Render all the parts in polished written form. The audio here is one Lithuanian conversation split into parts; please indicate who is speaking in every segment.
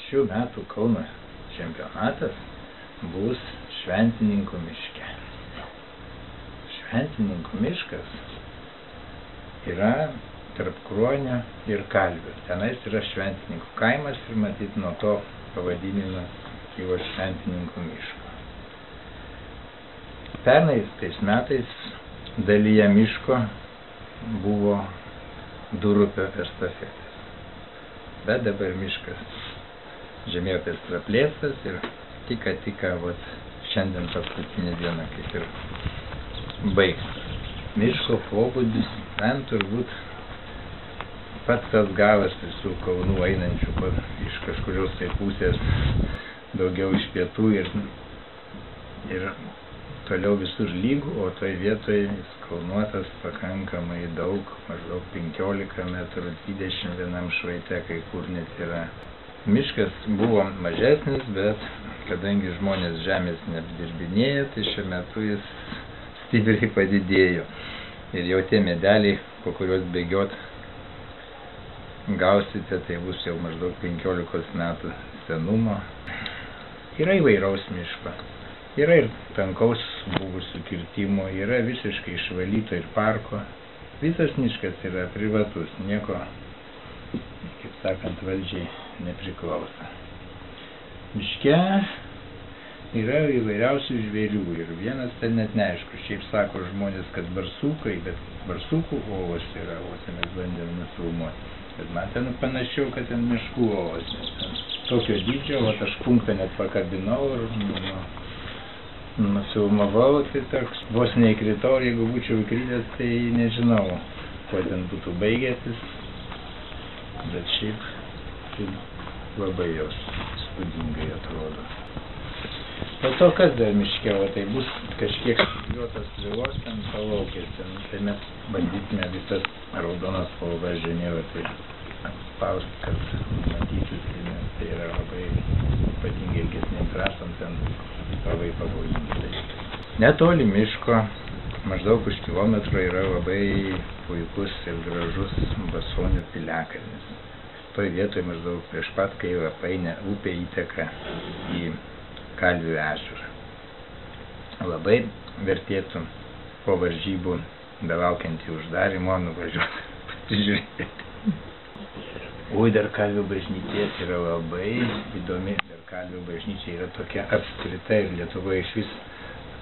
Speaker 1: šių metų Kauno čempionatas bus Šventininkų miške. Šventininkų miškas yra tarp Kruonio ir Kalvių. Tenais yra Šventininkų kaimas ir matyt nuo to pavadinimo kilo Šventininkų miško. Pernai tais metais dalyje miško buvo durupio estafetės. Bet dabar miškas žemėlapis praplėstas ir tik šiandien paskutinė diena kaip ir baigtas. Miško pobūdis ten turbūt pats tas galas visų kalnų einančių iš kažkurios tai pusės, daugiau iš pietų ir toliau visur lygų, o toj vietoje jis kalnuotas pakankamai daug, maždaug 15 metrų, 21 švaite, kai kur net yra. Miškas buvo mažesnis, bet kadangi žmonės žemės neapdirbinėja, tai šiuo metu jis stipriai padidėjo. Ir jau tie medeliai, po kuriuos bėgiot gausite, tai bus jau maždaug 15 metų senumo. Yra įvairaus miško. Yra ir tankaus buvusių kirtimų, yra visiškai išvalyto ir parko. Visas miškas yra privatus, nieko, kaip sakant, valdžiai nepriklauso. Miške yra įvairiausių žvėrių ir vienas ten net neaišku. Šiaip sako žmonės, kad barsukai, bet barsukų ovos yra, o ten mes bandėm nufilmuoti. Bet man ten panašiau, kad ten miškų ovos. Tokio dydžio, o aš punktą net pakabinau ir nufilmavau, tai toks vos neįkritau, ir jeigu būčiau įkritęs, tai nežinau, kuo ten būtų baigėtis, bet šiaip labai jos įspūdingai atrodo. Po to kas dar miške, o tai bus kažkiek spygliuotos strėlos ten palaukės, tai mes bandysime visas raudonas spalvas žemėlapį atspausti, kad matytųsi, nes tai yra labai ypatingai ilgesnėm trasom, ten labai pavojingi. Netoli miško, maždaug už kilometro, yra labai puikus ir gražus Basonių piliakalnis. Toj vietoj maždaug prieš pat, kai upė įteka į Kalvių ežerą. Labai vertėtų po varžybų, belaukiantį uždarimo, nuvažiuoti pasižiūrėti. Oi, dar Kalvių bažnytės yra labai įdomi. Dar Kalvių bažnyčia yra tokia apskrita ir Lietuvoje iš vis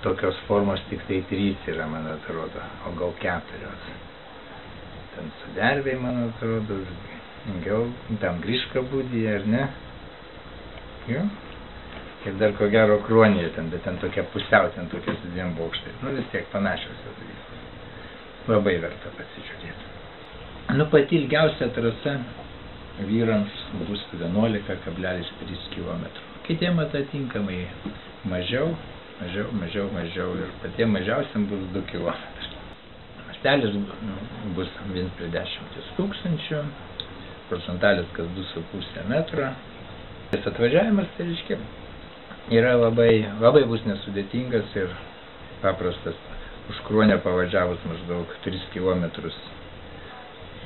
Speaker 1: tokios formos tik tai 3 yra, man atrodo, o gal 4. Ten Sudervėj, man atrodo, gal tam Griška būdija, ar ne? Jo? Ir dar ko gero Kruonėje ten, bet ten tokia pusiau, ten tokia su 2 bokštais. Nu vis tiek panašios visos. Labai verta pasižiūrėti. Pati ilgiausia trasa vyrams bus 11,3 km. Kitiem atitinkamai mažiau ir patiem mažiausiam bus 2 km. Mastelis bus 1 prie 10 tūkstančių, procentalis kas 2,5 metro. Tas atvažiavimas, tai reiškia, yra labai bus nesudėtingas ir paprastas. Už Kruonio pavažiavus maždaug 3 km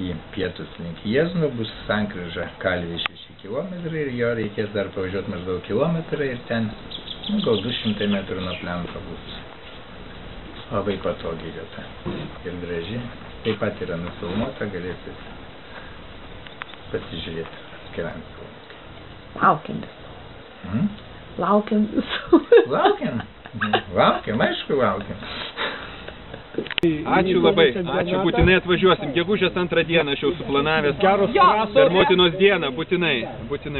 Speaker 1: į pietus link Jiezno bus sankryža Kalviai 6 km ir jo reikės dar pavažiuoti maždaug kilometrą ir ten gal 200 metrų nuo plento bus. Labai patogi vieta ir graži. Taip pat yra nufilmuota, galėsit pasižiūrėti atskiram filmui.
Speaker 2: Laukiam visų.
Speaker 1: Laukiam, aišku laukiam.
Speaker 3: Ačiū labai, ačiū, būtinai atvažiuosim. Gegužės 2 dieną aš jau suplanavęs. Per motinos dieną, būtinai.